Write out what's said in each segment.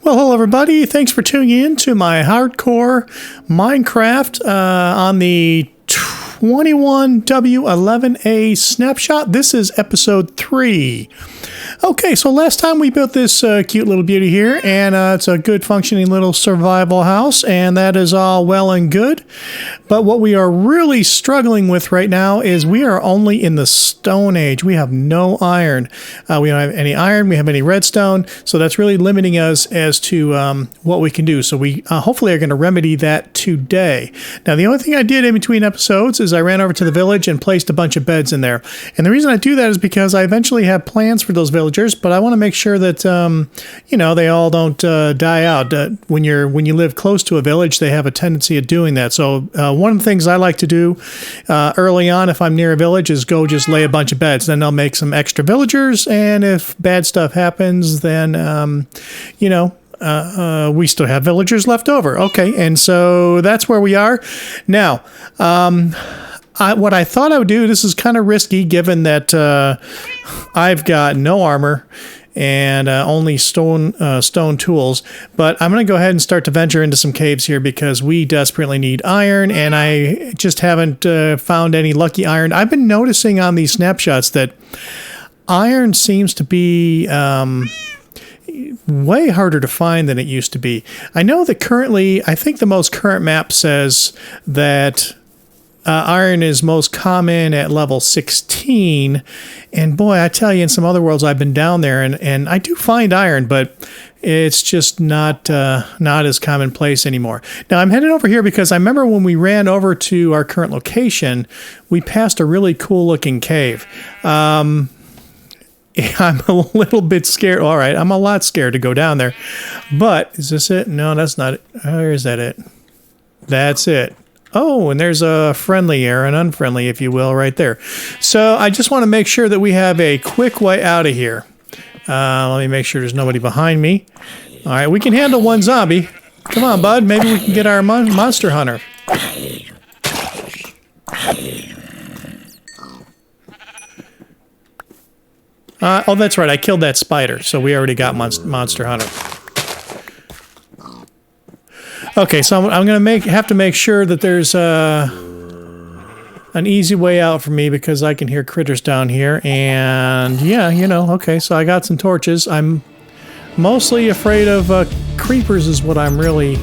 Well, hello everybody. Thanks for tuning in to my hardcore Minecraft on the 21W11A snapshot. This is episode 3. Okay, so last time we built this cute little beauty here, and it's a good functioning little survival house, and that is all well and good. But what we are really struggling with right now is we are only in the Stone Age. We have no iron. We don't have any iron. We have any redstone. So that's really limiting us as to what we can do. So we hopefully are going to remedy that today. Now, the only thing I did in between episodes is I ran over to the village and placed a bunch of beds in there. And the reason I do that is because I eventually have plans for those villagers, but I want to make sure that, you know, they all don't die out. When you live close to a village, they have a tendency of doing that. So one of the things I like to do early on if I'm near a village is go just lay a bunch of beds. Then I'll make some extra villagers, and if bad stuff happens, then, you know, we still have villagers left over. Okay, and so that's where we are. Now, what I thought I would do, this is kind of risky given that I've got no armor and only stone tools, but I'm going to go ahead and start to venture into some caves here because we desperately need iron, and I just haven't found any lucky iron. I've been noticing on these snapshots that iron seems to be way harder to find than it used to be. I know that currently, I think the most current map says that iron is most common at level 16, and boy, I tell you, in some other worlds I've been down there, and I do find iron, but it's just not as commonplace anymore. Now I'm headed over here because I remember when we ran over to our current location, we passed a really cool looking cave. I'm a little bit scared. All right, I'm a lot scared to go down there, but is this it? No, that's not it. Or is that it? That's it. Oh, and there's a friendly or an unfriendly, if you will, right there. So I just want to make sure that we have a quick way out of here. Let me make sure there's nobody behind me. All right, we can handle one zombie. Come on, bud. Maybe we can get our monster hunter. Oh, that's right. I killed that spider, so we already got monster hunter. Okay, so I'm going to have to make sure that there's an easy way out for me because I can hear critters down here. And yeah, you know, okay, so I got some torches. I'm mostly afraid of creepers is what I'm really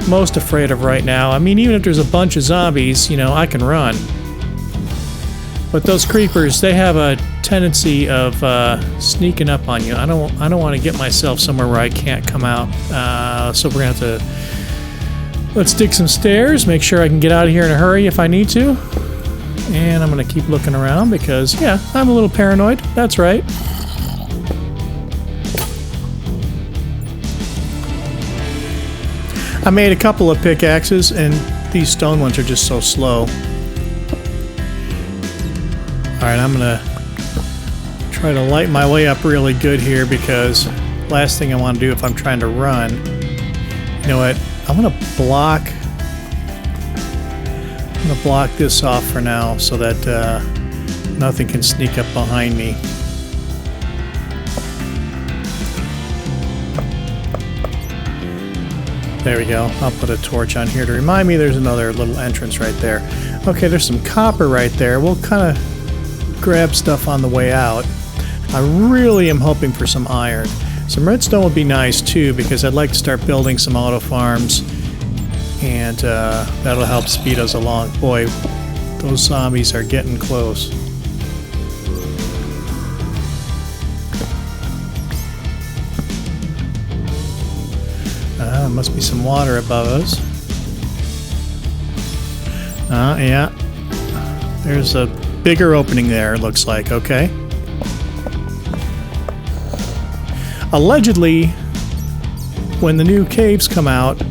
most afraid of right now. I mean, even if there's a bunch of zombies, you know, I can run. But those creepers, they have a tendency of sneaking up on you. I don't want to get myself somewhere where I can't come out. So we're going to have to... Let's dig some stairs, make sure I can get out of here in a hurry if I need to. And I'm going to keep looking around because, yeah, I'm a little paranoid. That's right. I made a couple of pickaxes, and these stone ones are just so slow. Alright, I'm going to try to light my way up really good here because last thing I want to do if I'm trying to run, you know what? I'm going to block this off for now so that nothing can sneak up behind me. There we go. I'll put a torch on here to remind me there's another little entrance right there. Okay, there's some copper right there. We'll kind of grab stuff on the way out. I really am hoping for some iron. Some redstone would be nice too because I'd like to start building some auto farms, and that'll help speed us along. Boy, those zombies are getting close. Must be some water above us. Yeah. There's a bigger opening there, it looks like. Okay. Allegedly, when the new caves come out,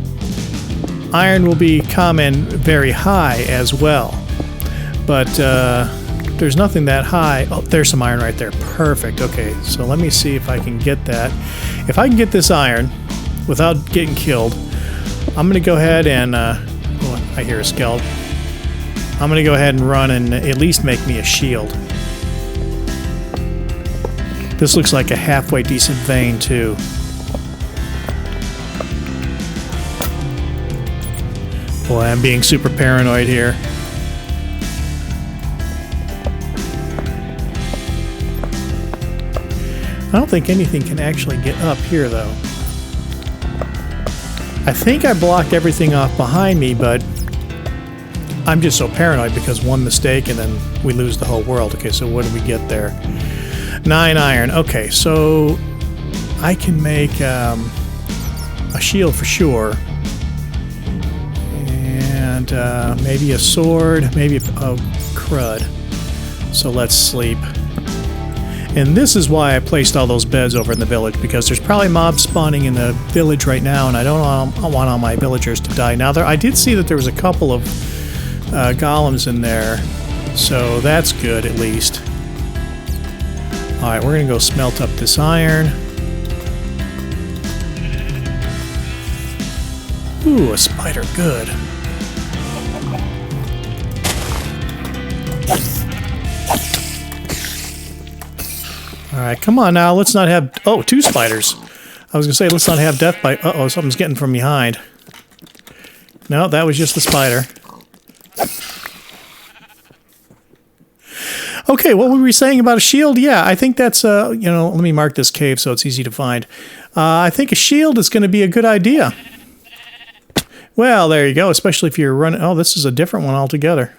iron will be common very high as well. But there's nothing that high. Oh, there's some iron right there. Perfect. Okay, so let me see if I can get that. If I can get this iron without getting killed, I'm going to go ahead and... oh, I hear a skeleton. I'm going to go ahead and run and at least make me a shield. This looks like a halfway decent vein, too. Boy, I'm being super paranoid here. I don't think anything can actually get up here, though. I think I blocked everything off behind me, but I'm just so paranoid because one mistake and then we lose the whole world. Okay, so what do we get there? 9 iron. Okay, so I can make a shield for sure. And maybe a sword, maybe oh crud. So let's sleep. And this is why I placed all those beds over in the village, because there's probably mobs spawning in the village right now, and I don't want all my villagers to die. Now, I did see that there was a couple of golems in there, so that's good at least. Alright, we're going to go smelt up this iron. Ooh, a spider, good. Alright, come on now, let's not have... Oh, 2 spiders. I was going to say, let's not have death by... Uh-oh, something's getting from behind. No, that was just the spider. Okay, what were we saying about a shield? Yeah, I think that's, you know, let me mark this cave so it's easy to find. I think a shield is going to be a good idea. Well, there you go, especially if you're running... Oh, this is a different one altogether.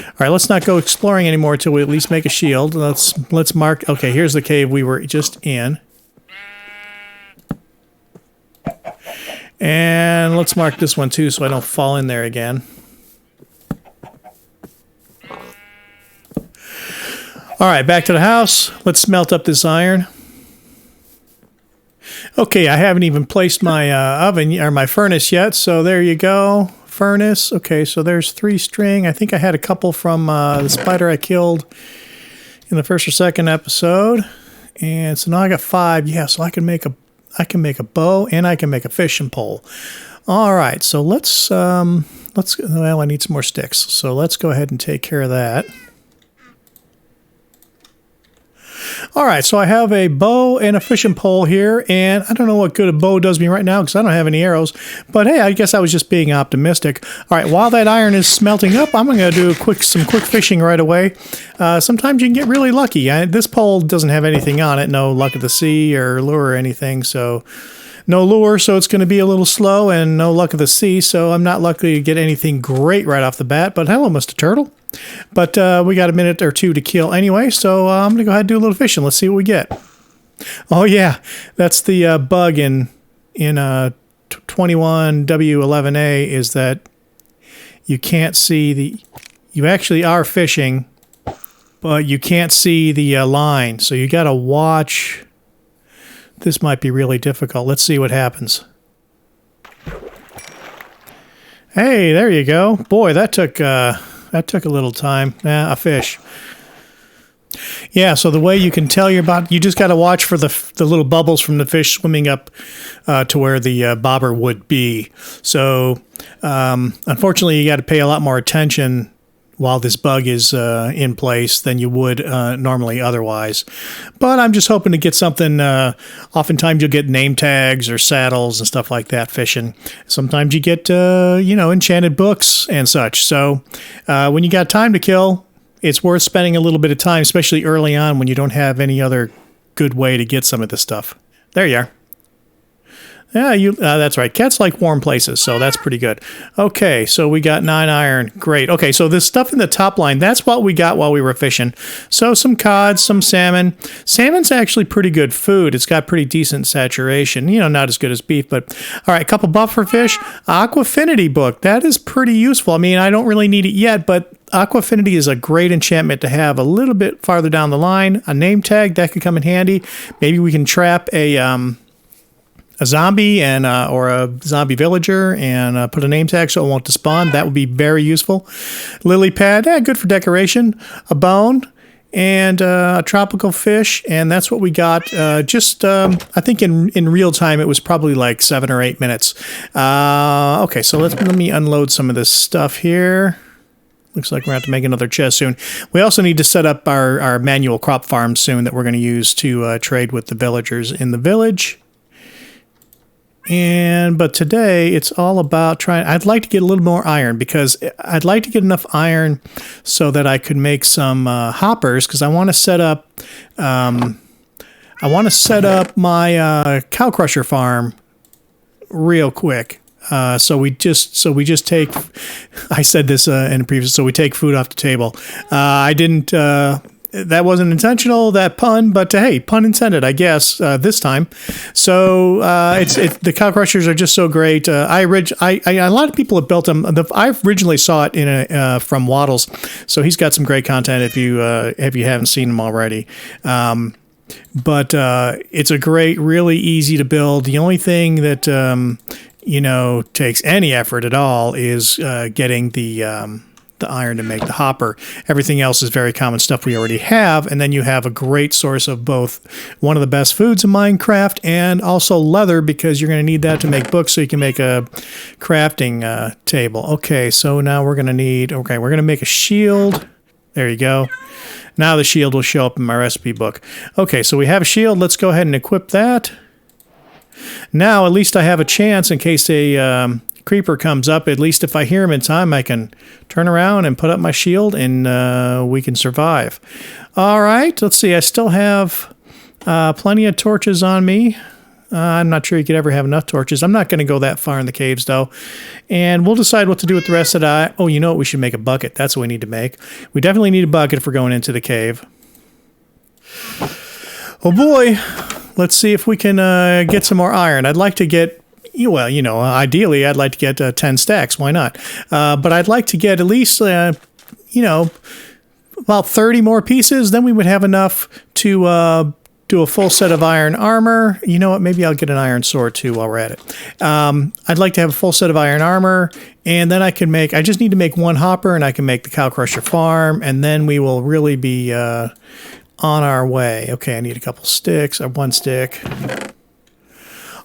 All right, let's not go exploring anymore until we at least make a shield. Let's mark... Okay, here's the cave we were just in. And let's mark this one too so I don't fall in there again. All right, back to the house. Let's smelt up this iron. Okay, I haven't even placed my oven or my furnace yet, so there you go. Furnace. Okay, so there's 3 string. I think I had a couple from the spider I killed in the first or second episode, and so now I got 5. Yeah, so I can make a bow and I can make a fishing pole. All right, so let's well, I need some more sticks, so let's go ahead and take care of that. All right, so I have a bow and a fishing pole here, and I don't know what good a bow does me right now because I don't have any arrows, but hey, I guess I was just being optimistic. All right, while that iron is smelting up, I'm going to do some quick fishing right away. Sometimes you can get really lucky. This pole doesn't have anything on it, no luck of the sea or lure or anything, so no lure, so it's going to be a little slow, and no luck of the sea, so I'm not likely to get anything great right off the bat, but hello, Mr. Turtle. But we got a minute or 2 to kill anyway, so I'm going to go ahead and do a little fishing. Let's see what we get. Oh, yeah, that's the bug in 21W11A is that you can't see the... You actually are fishing, but you can't see the line, so you got to watch... This might be really difficult. Let's see what happens. Hey, there you go. Boy, that took a little time. A fish. Yeah, so the way you can tell you just got to watch for the little bubbles from the fish swimming up to where the bobber would be. So, unfortunately, you got to pay a lot more attention while this bug is in place than you would normally otherwise. But I'm just hoping to get something. Oftentimes you'll get name tags or saddles and stuff like that fishing. Sometimes you get, enchanted books and such. So when you got time to kill, it's worth spending a little bit of time, especially early on when you don't have any other good way to get some of this stuff. There you are. Yeah, that's right. Cats like warm places, so that's pretty good. Okay, so we got 9 iron. Great. Okay, so this stuff in the top line, that's what we got while we were fishing. So some cod, some salmon. Salmon's actually pretty good food. It's got pretty decent saturation. Not as good as beef, but... All right, a couple buffer fish. Aquafinity book. That is pretty useful. I mean, I don't really need it yet, but... Aquafinity is a great enchantment to have a little bit farther down the line. A name tag, that could come in handy. Maybe we can trap a zombie and or a zombie villager and put a name tag so it won't despawn. That would be very useful. Lily pad, good for decoration. A bone and a tropical fish, and that's what we got. I think in real time it was probably like 7 or 8 minutes. Okay, so let me unload some of this stuff here. Looks like we're going to have to make another chest soon. We also need to set up our manual crop farm soon that we're going to use to trade with the villagers in the village. But today it's all about trying. I'd like to get a little more iron because I'd like to get enough iron so that I could make some hoppers because I want to set up. I want to set up my cow crusher farm real quick. So we just take. I said this in a previous. So we take food off the table. I didn't. That wasn't intentional, that pun, but hey, pun intended, I guess, this time. So the cow crushers are just so great. A lot of people have built them. I originally saw it from Waddles, so he's got some great content if you haven't seen them already. But it's a great, really easy to build. The only thing that takes any effort at all is getting the iron to make the hopper. Everything else is very common stuff we already have, and then you have a great source of both one of the best foods in Minecraft and also leather because you're going to need that to make books so you can make a crafting table. Okay, so now we're going to make a shield. There you go. Now the shield will show up in my recipe book. Okay, so we have a shield. Let's go ahead and equip that. Now at least I have a chance in case a creeper comes up. At least if I hear him in time, I can turn around and put up my shield and we can survive. All right, let's see. I still have plenty of torches on me. I'm not sure you could ever have enough torches. I'm not going to go that far in the caves, though. And we'll decide what to do with the rest of the... Oh, you know what? We should make a bucket. That's what we need to make. We definitely need a bucket if we're going into the cave. Oh, boy. Let's see if we can get some more iron. I'd like to get... Well, ideally, I'd like to get 10 stacks. Why not? But I'd like to get at least, about 30 more pieces. Then we would have enough to do a full set of iron armor. You know what? Maybe I'll get an iron sword, too, while we're at it. I'd like to have a full set of iron armor. And then I just need to make one hopper, and I can make the cow crusher farm. And then we will really be on our way. Okay, I need a couple sticks, or one stick.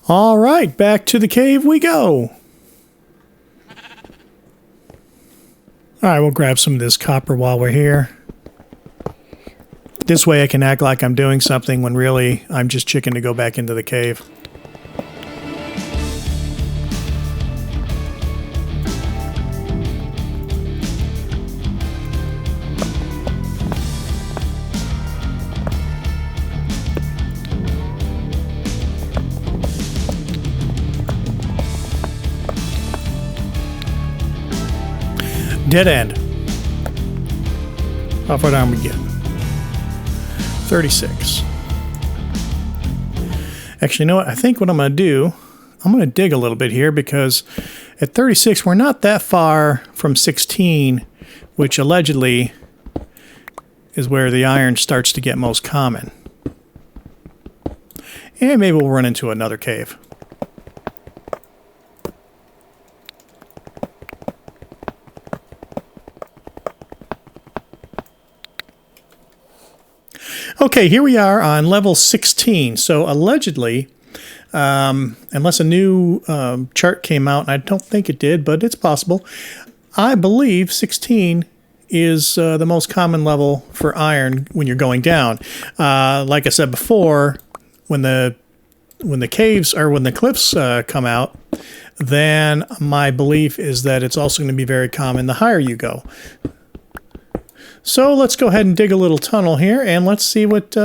All right, back to the cave we go. All right, we'll grab some of this copper while we're here. This way I can act like I'm doing something when really I'm just chicken to go back into the cave. Dead end. How far down we get? 36. Actually, you know what? I think what I'm going to do, I'm going to dig a little bit here because at 36, we're not that far from 16, which allegedly is where the iron starts to get most common. And maybe we'll run into another cave. Okay, here we are on level 16. So allegedly, unless a new chart came out, and I don't think it did, but it's possible, I believe 16 is the most common level for iron when you're going down. Like I said before, when the caves or when the cliffs come out, then my belief is that it's also going to be very common the higher you go. So let's go ahead and dig a little tunnel here, and let's see what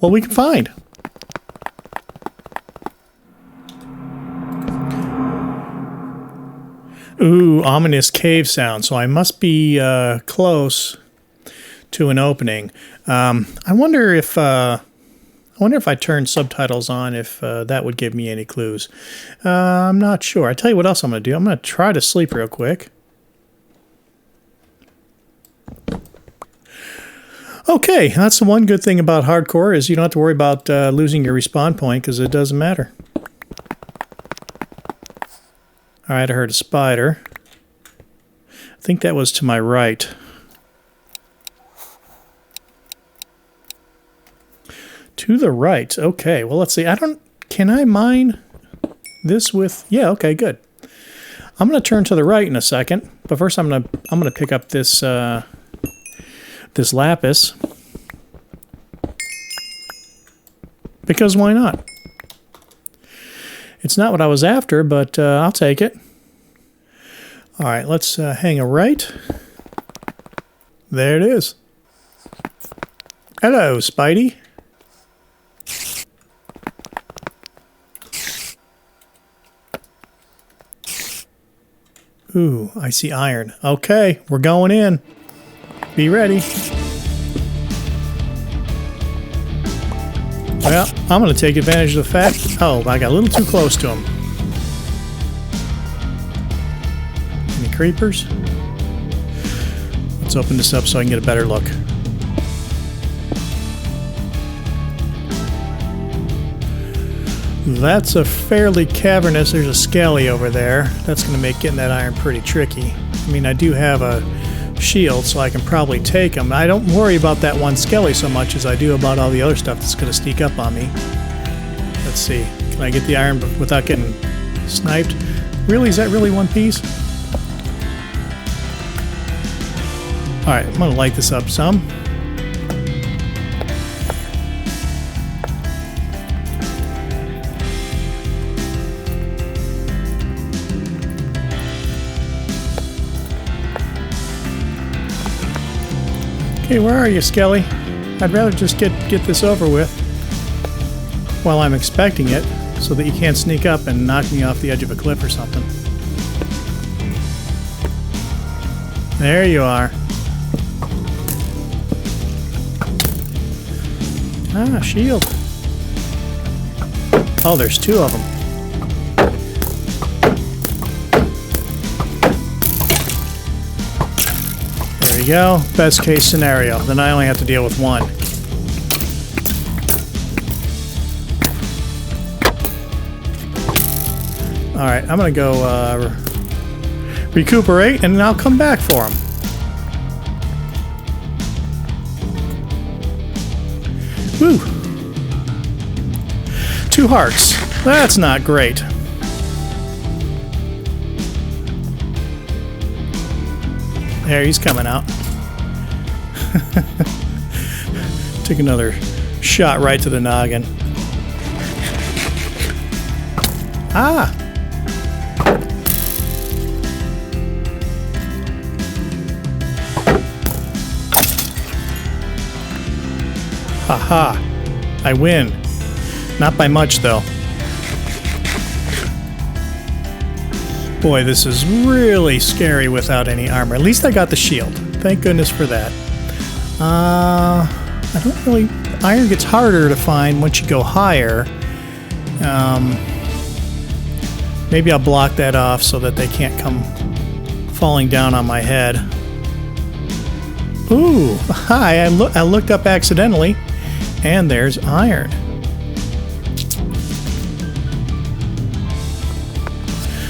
we can find. Ooh, ominous cave sound. So I must be close to an opening. I wonder if I turn subtitles on, if that would give me any clues. I'm not sure. I tell you what else I'm going to do. I'm going to try to sleep real quick. Okay, that's the one good thing about hardcore is you don't have to worry about losing your respawn point because it doesn't matter. All right, I heard a spider. I think that was to my right. To the right. Okay, well, let's see. Can I mine this with... Yeah, okay, good. I'm going to turn to the right in a second, but first I'm going to pick up this this lapis. Because why not? It's not what I was after, but I'll take it. All right, let's hang a right. There it is. Hello, Spidey. Ooh, I see iron. Okay, we're going in. Be ready. Well, I'm going to take advantage of the fact... Oh, I got a little too close to him. Any creepers? Let's open this up so I can get a better look. That's a fairly cavernous... There's a skelly over there. That's going to make getting that iron pretty tricky. I mean, I do have a shield, so I can probably take him. I don't worry about that one skelly so much as I do about all the other stuff that's going to sneak up on me. Let's see. Can I get the iron without getting sniped? Really? Is that really one piece? Alright, I'm going to light this up some. Okay, where are you, Skelly? I'd rather just get this over with while I'm expecting it, so that you can't sneak up and knock me off the edge of a cliff or something. There you are. Ah, shield. Oh, there's two of them. There we go. Best case scenario. Then I only have to deal with one. Alright, I'm going to go recuperate, and then I'll come back for him. Woo! 2 hearts. That's not great. There, he's coming out. Took another shot right to the noggin. Ah! Haha! I win. Not by much, though. Boy, this is really scary without any armor. At least I got the shield. Thank goodness for that. I don't really... Iron gets harder to find once you go higher. Maybe I'll block that off so that they can't come falling down on my head. Ooh! Hi! I looked up accidentally, and there's iron.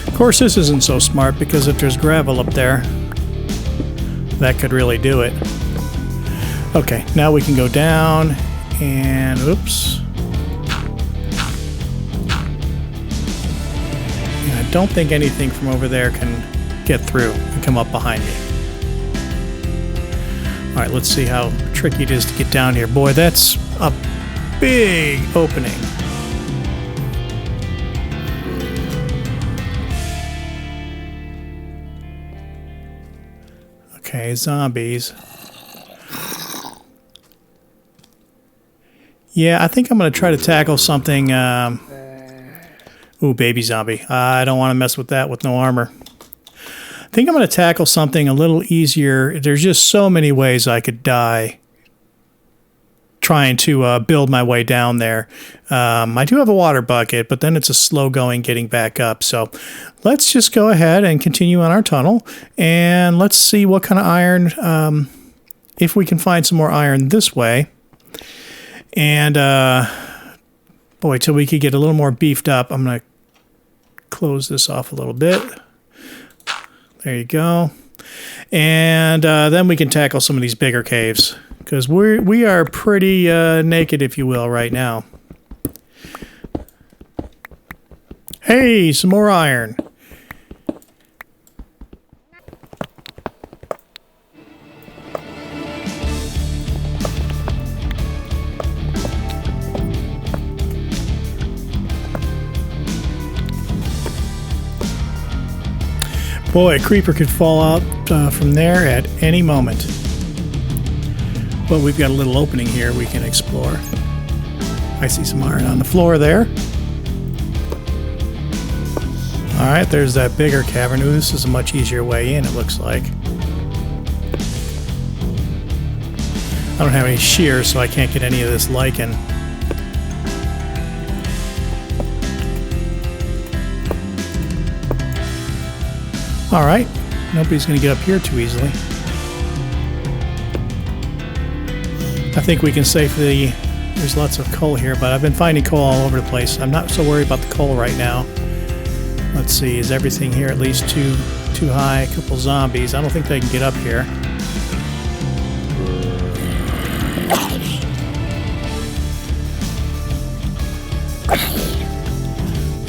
Of course, this isn't so smart, because if there's gravel up there, that could really do it. Okay, now we can go down, and oops. And I don't think anything from over there can get through and come up behind me. Alright, let's see how tricky it is to get down here. Boy, that's a big opening. Okay, zombies. Yeah, I think I'm going to try to tackle something... Ooh, baby zombie. I don't want to mess with that with no armor. I think I'm going to tackle something a little easier. There's just so many ways I could die trying to build my way down there. I do have a water bucket, but then it's a slow going getting back up. So let's just go ahead and continue on our tunnel, and let's see what kind of iron, if we can find some more iron this way. And boy, till we could get a little more beefed up, I'm going to close this off a little bit. There you go. And then we can tackle some of these bigger caves, because we are pretty naked, if you will, right now. Hey, some more iron. Boy, a creeper could fall out from there at any moment. But we've got a little opening here we can explore. I see some iron on the floor there. Alright, there's that bigger cavern. Ooh, this is a much easier way in, it looks like. I don't have any shears, so I can't get any of this lichen. Alright, nobody's going to get up here too easily. I think we can safely... There's lots of coal here, but I've been finding coal all over the place. I'm not so worried about the coal right now. Let's see, is everything here at least too high? A couple zombies. I don't think they can get up here.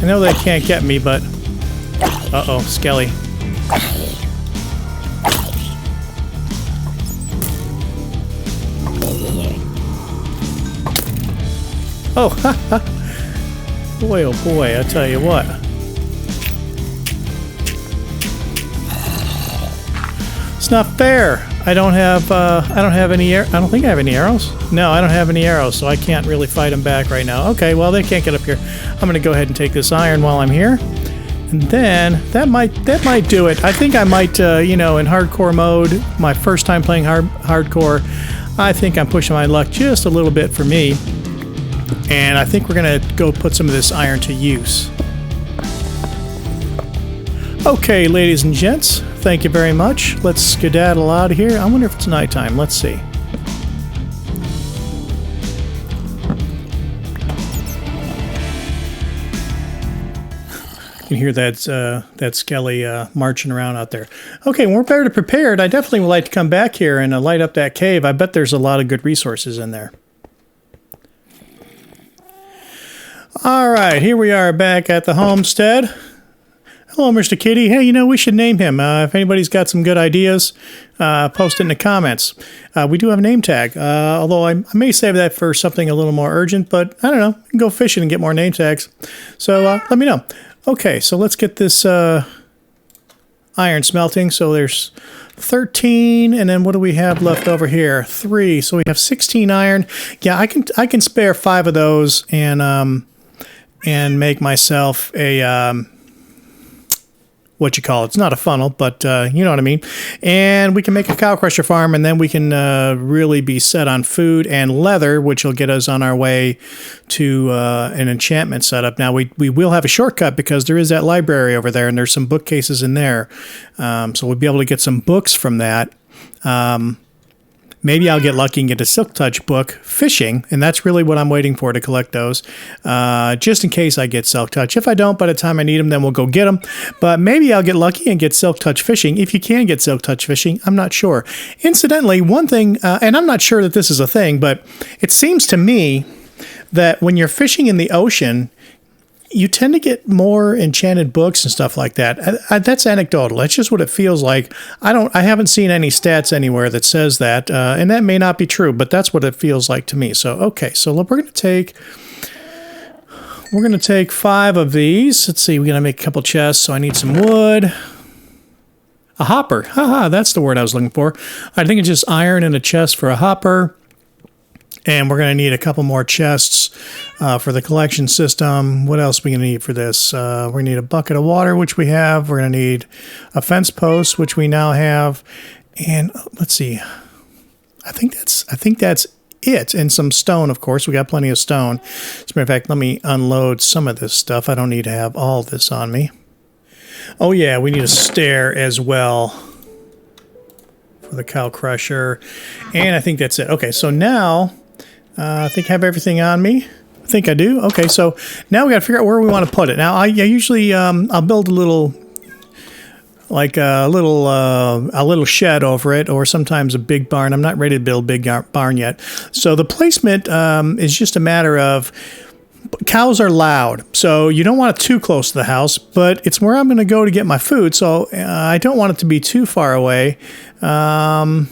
I know they can't get me, but... Uh-oh, Skelly. Oh, boy, oh boy, I tell you what. It's not fair. I don't have any I don't think I have any arrows. No, I don't have any arrows, so I can't really fight them back right now. Okay, well, they can't get up here. I'm going to go ahead and take this iron while I'm here. And then, that might do it. I think I might, you know, in hardcore mode, my first time playing hardcore, I think I'm pushing my luck just a little bit for me. And I think we're going to go put some of this iron to use. Okay, ladies and gents, thank you very much. Let's skedaddle out of here. I wonder if it's nighttime. Let's see. You can hear that Skelly marching around out there. Okay, when we're better prepared, I definitely would like to come back here and light up that cave. I bet there's a lot of good resources in there. All right, here we are back at the homestead. Hello, Mr. Kitty. Hey, you know, we should name him. If anybody's got some good ideas, post it in the comments. We do have a name tag, although I may save that for something a little more urgent, but I don't know. You can go fishing and get more name tags. So let me know. Okay, so let's get this iron smelting. So there's 13, and then what do we have left over here? 3. So we have 16 iron. Yeah, I can spare 5 of those and make myself a what you call it. It's not a funnel, but you know what I mean. And we can make a cow crusher farm, and then we can really be set on food and leather, which will get us on our way to an enchantment setup. Now, we will have a shortcut because there is that library over there, and there's some bookcases in there. So we'll be able to get some books from that. Maybe I'll get lucky and get a Silk Touch book, fishing, and that's really what I'm waiting for to collect those, just in case I get Silk Touch. If I don't, by the time I need them, then we'll go get them. But maybe I'll get lucky and get Silk Touch fishing. If you can get Silk Touch fishing, I'm not sure. Incidentally, one thing, and I'm not sure that this is a thing, but it seems to me that when you're fishing in the ocean, you tend to get more enchanted books and stuff like that. That's anecdotal. That's just what it feels like. I haven't seen any stats anywhere that says that, and that may not be true, but that's what it feels like to me. So, okay, so we're going to take 5 of these. Let's see, we're going to make a couple chests, so I need some wood. A hopper. Haha, that's the word I was looking for. I think it's just iron in a chest for a hopper. And we're going to need a couple more chests for the collection system. What else are we going to need for this? We're going to need a bucket of water, which we have. We're going to need a fence post, which we now have. And let's see. I think that's it. And some stone, of course. We got plenty of stone. As a matter of fact, let me unload some of this stuff. I don't need to have all this on me. Oh, yeah, we need a stair as well for the cow crusher. And I think that's it. Okay, so now... I think I have everything on me. I think I do. Okay, so now we got to figure out where we want to put it. Now, I usually I'll build a little, like a little shed over it, or sometimes a big barn. I'm not ready to build a big barn yet. So the placement is just a matter of cows are loud, so you don't want it too close to the house, but it's where I'm going to go to get my food, so I don't want it to be too far away. I know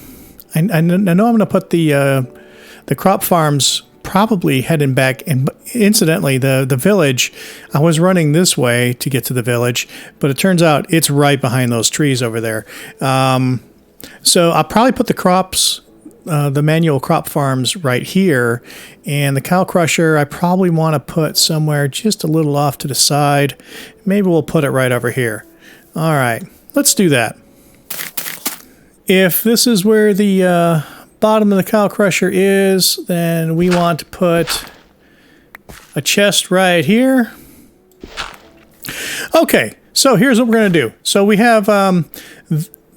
I'm going to put the crop farms probably heading back. And incidentally, the village, I was running this way to get to the village, but it turns out it's right behind those trees over there. So I'll probably put the crops, the manual crop farms right here, and the cow crusher I probably want to put somewhere just a little off to the side. Maybe we'll put it right over here. All right, let's do that. If this is where the bottom of the cow crusher is, then we want to put a chest right here. Okay, so here's what we're going to do. So we have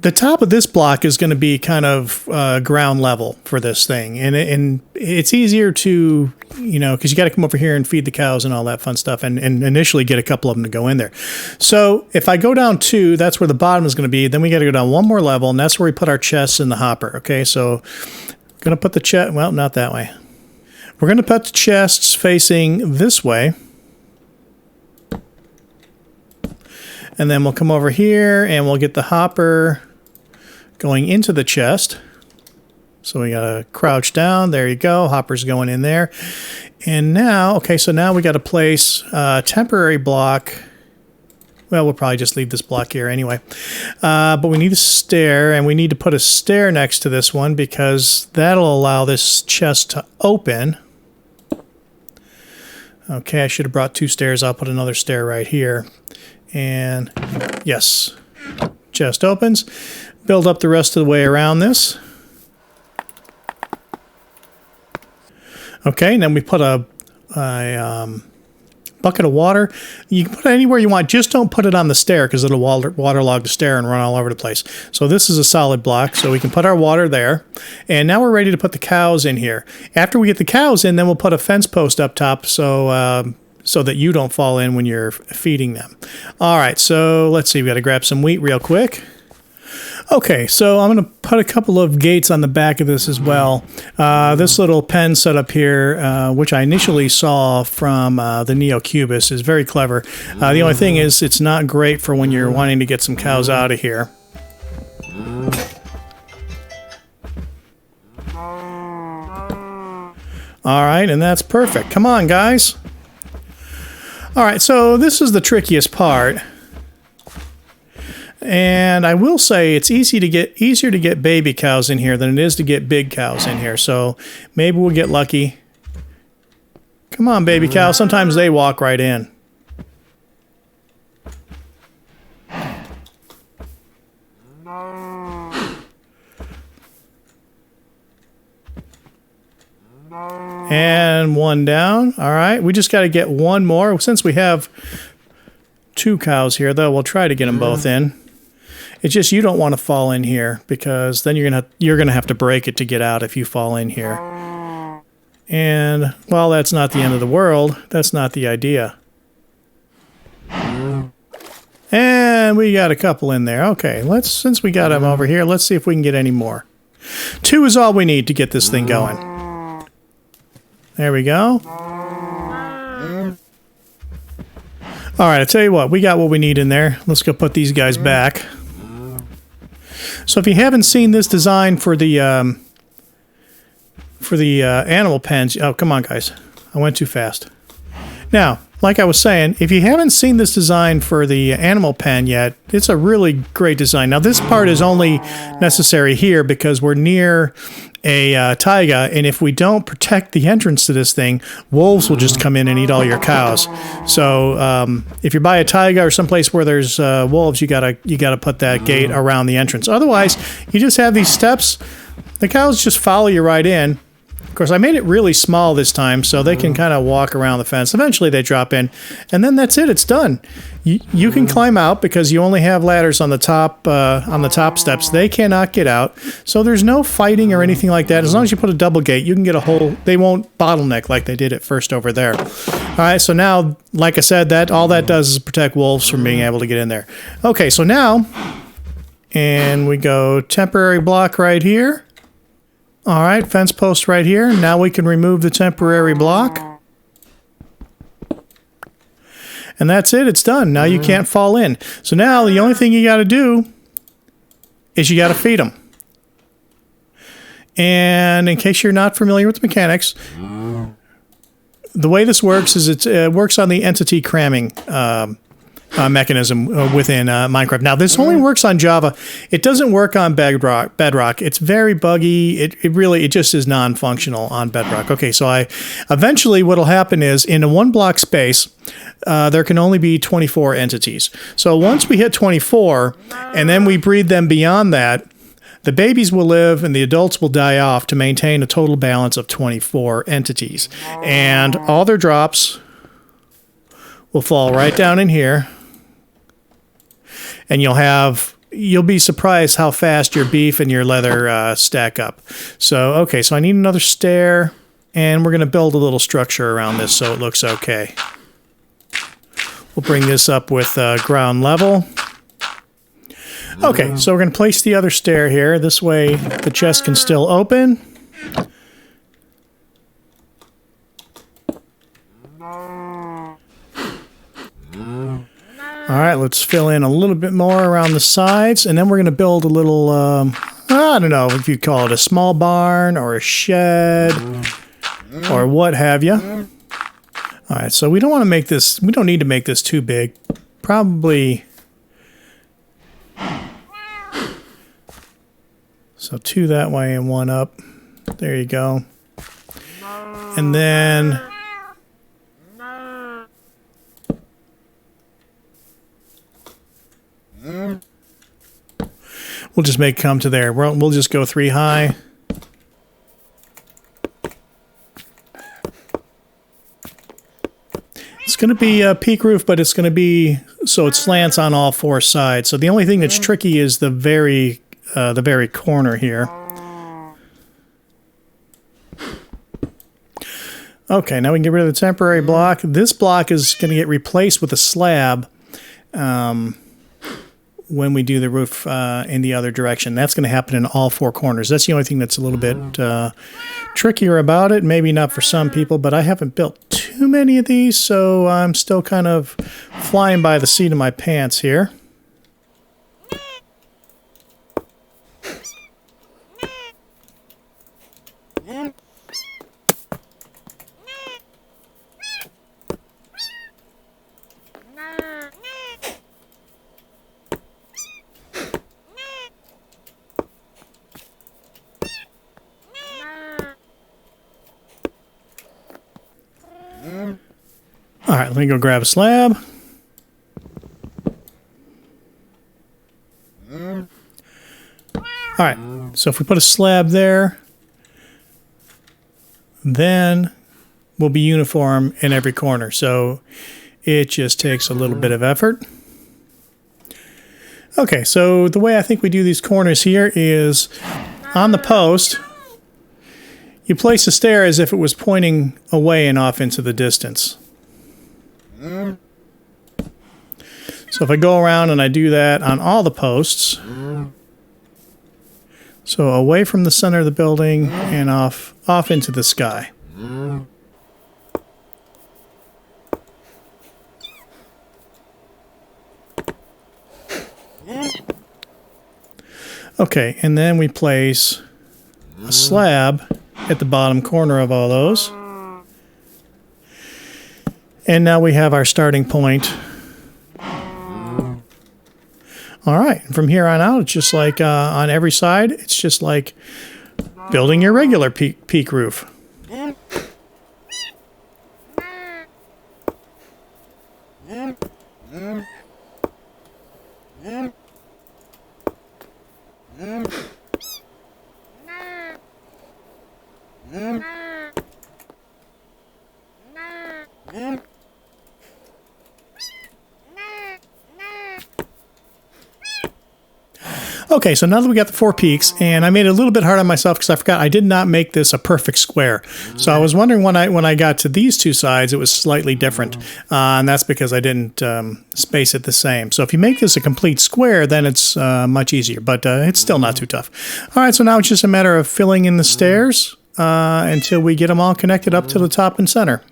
the top of this block is going to be kind of ground level for this thing, and it's easier to, you know, because you got to come over here and feed the cows and all that fun stuff, and initially get a couple of them to go in there. So if I go down 2, that's where the bottom is going to be. Then we got to go down 1 more level, and that's where we put our chests in the hopper. Okay, so I'm going to put the chest, well, not that way. We're going to put the chests facing this way. And then we'll come over here and we'll get the hopper going into the chest. So we got to crouch down. There you go. Hopper's going in there. And now, okay, so now we got to place a temporary block. Well, we'll probably just leave this block here anyway. But we need a stair, and we need to put a stair next to this one because that'll allow this chest to open. Okay, I should have brought 2 stairs. I'll put another stair right here. And yes, chest opens. Build up the rest of the way around this. Okay, and then we put a bucket of water. You can put it anywhere you want. Just don't put it on the stair because it'll waterlog the stair and run all over the place. So this is a solid block, so we can put our water there. And now we're ready to put the cows in here. After we get the cows in, then we'll put a fence post up top so that you don't fall in when you're feeding them. All right, so let's see. We got to grab some wheat real quick. Okay, so I'm going to put a couple of gates on the back of this as well. This little pen setup here, which I initially saw from the Neo-Cubist, is very clever. The only thing is it's not great for when you're wanting to get some cows out of here. All right, and that's perfect. Come on, guys. All right, so this is the trickiest part. And I will say it's easier to get baby cows in here than it is to get big cows in here. So maybe we'll get lucky. Come on, baby cow. Sometimes they walk right in. And 1 down. All right. We just got to get 1 more. Since we have 2 cows here, though, we'll try to get them both in. It's just you don't want to fall in here because then you're gonna have to break it to get out if you fall in here. And while that's not the end of the world, that's not the idea. And we got a couple in there. Okay, since we got them over here, let's see if we can get any more. 2 is all we need to get this thing going. There we go. All right, I tell you what, we got what we need in there. Let's go put these guys back. So if you haven't seen this design for the animal pens, oh, come on, guys. I went too fast. Now, like I was saying, if you haven't seen this design for the animal pen yet, it's a really great design. Now, this part is only necessary here because we're near a taiga, and if we don't protect the entrance to this thing, wolves will just come in and eat all your cows. So if you're by a taiga or someplace where there's wolves, you gotta put that gate around the entrance. Otherwise, you just have these steps. The cows just follow you right in. Of course, I made it really small this time so they can kind of walk around the fence. Eventually, they drop in, and then that's it. It's done. You can climb out because you only have ladders on the top steps. They cannot get out, so there's no fighting or anything like that. As long as you put a double gate, you can get a whole. They won't bottleneck like they did at first over there. All right, so now, like I said, all that does is protect wolves from being able to get in there. Okay, so now, and we go temporary block right here. All right, fence post right here. Now we can remove the temporary block. And that's it. It's done. Now you can't fall in. So now the only thing you got to do is you got to feed them. And in case you're not familiar with the mechanics, the way this works is it works on the entity cramming mechanism within Minecraft. Now, this only works on Java. It doesn't work on Bedrock. It's very buggy. It just is non-functional on Bedrock. Okay, so eventually what'll happen is in a 1 block space, there can only be 24 entities. So once we hit 24, and then we breed them beyond that, the babies will live and the adults will die off to maintain a total balance of 24 entities. And all their drops will fall right down in here. And you'll be surprised how fast your beef and your leather stack up. So, okay, so I need another stair, and we're going to build a little structure around this so it looks okay. We'll bring this up with ground level. Okay, so we're going to place the other stair here. This way the chest can still open. All right, let's fill in a little bit more around the sides, and then we're going to build a little, I don't know if you call it a small barn or a shed or what have you. All right, so we don't want to make this, we don't need to make this too big. Probably, so 2 that way and 1 up. There you go. And then we'll just make come to there. We'll just go 3 high. It's going to be a peak roof, but it's going to be so it slants on all 4 sides. So the only thing that's tricky is the very corner here. Okay, now we can get rid of the temporary block. This block is going to get replaced with a slab when we do the roof in the other direction. That's going to happen in all 4 corners. That's the only thing that's a little bit trickier about it. Maybe not for some people, but I haven't built too many of these, so I'm still kind of flying by the seat of my pants here. All right, let me go grab a slab. All right, so if we put a slab there, then we'll be uniform in every corner. So it just takes a little bit of effort. Okay, so the way I think we do these corners here is on the post, you place a stair as if it was pointing away and off into the distance. So if I go around and I do that on all the posts, so away from the center of the building and off into the sky. Okay, and then we place a slab at the bottom corner of all those. And now we have our starting point. All right, from here on out, it's just like on every side, it's just like building your regular peak roof. Okay, so now that we got the 4 peaks, and I made it a little bit hard on myself because I forgot I did not make this a perfect square. So I was wondering when I got to these 2 sides, it was slightly different, and that's because I didn't space it the same. So if you make this a complete square, then it's much easier, but it's still not too tough. All right, so now it's just a matter of filling in the stairs until we get them all connected up to the top and center.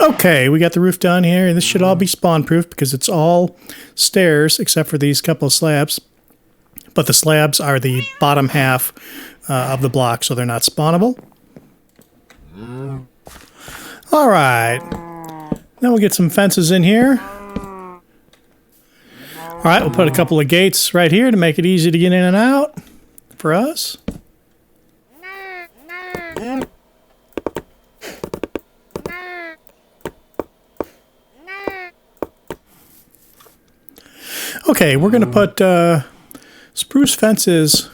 Okay, we got the roof done here. This should all be spawn proof because it's all stairs except for these couple of slabs. But the slabs are the bottom half of the block, so they're not spawnable. All right. Now we'll get some fences in here. All right, we'll put a couple of gates right here to make it easy to get in and out for us. Okay, we're going to put spruce fences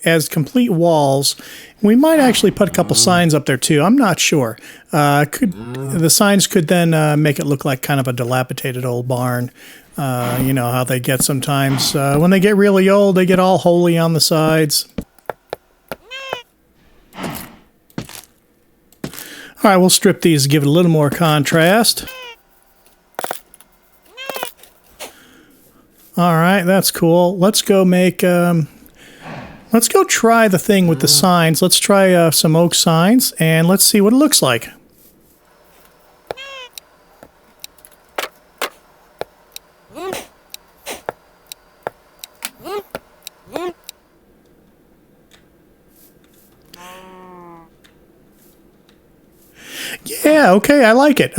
as complete walls. We might actually put a couple signs up there too. I'm not sure. The signs could then make it look like kind of a dilapidated old barn. You know how they get sometimes. When they get really old, they get all holy on the sides. All right, we'll strip these to give it a little more contrast. All right, that's cool. Let's go make... let's go try the thing with the signs. Let's try some oak signs, and let's see what it looks like. Yeah, okay, I like it.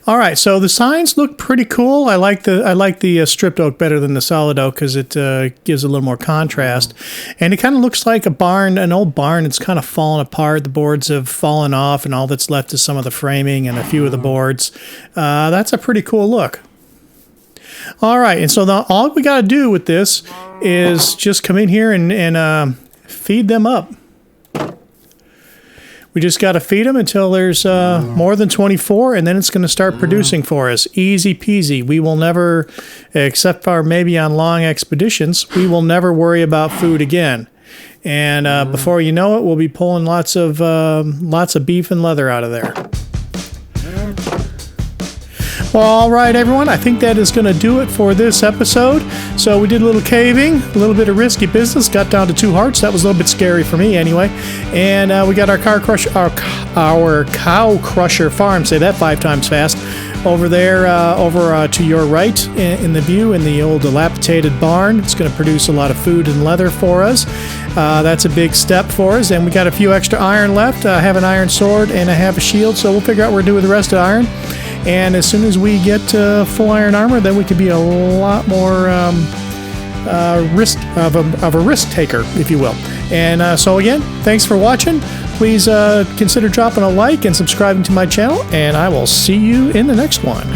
All right, so the signs look pretty cool. I like the stripped oak better than the solid oak because it gives a little more contrast, and it kind of looks like a barn, an old barn. It's kind of fallen apart. The boards have fallen off, and all that's left is some of the framing and a few of the boards. That's a pretty cool look. All right, and so all we got to do with this is just come in here and feed them up. We just got to feed them until there's more than 24, and then it's going to start producing for us. Easy peasy. We will never, except for maybe on long expeditions, we will never worry about food again. And before you know it, we'll be pulling lots of beef and leather out of there. Well, all right, everyone. I think that is going to do it for this episode. So we did a little caving, a little bit of risky business, got down to 2 hearts. That was a little bit scary for me anyway. And we got our cow crusher farm, say that 5 times fast, over there, to your right in the view in the old dilapidated barn. It's going to produce a lot of food and leather for us. That's a big step for us. And we got a few extra iron left. I have an iron sword and I have a shield, so we'll figure out what we're doing with the rest of the iron. And as soon as we get full iron armor, then we can be a lot more risk of a risk taker, if you will. And so again, thanks for watching. Please consider dropping a like and subscribing to my channel, and I will see you in the next one.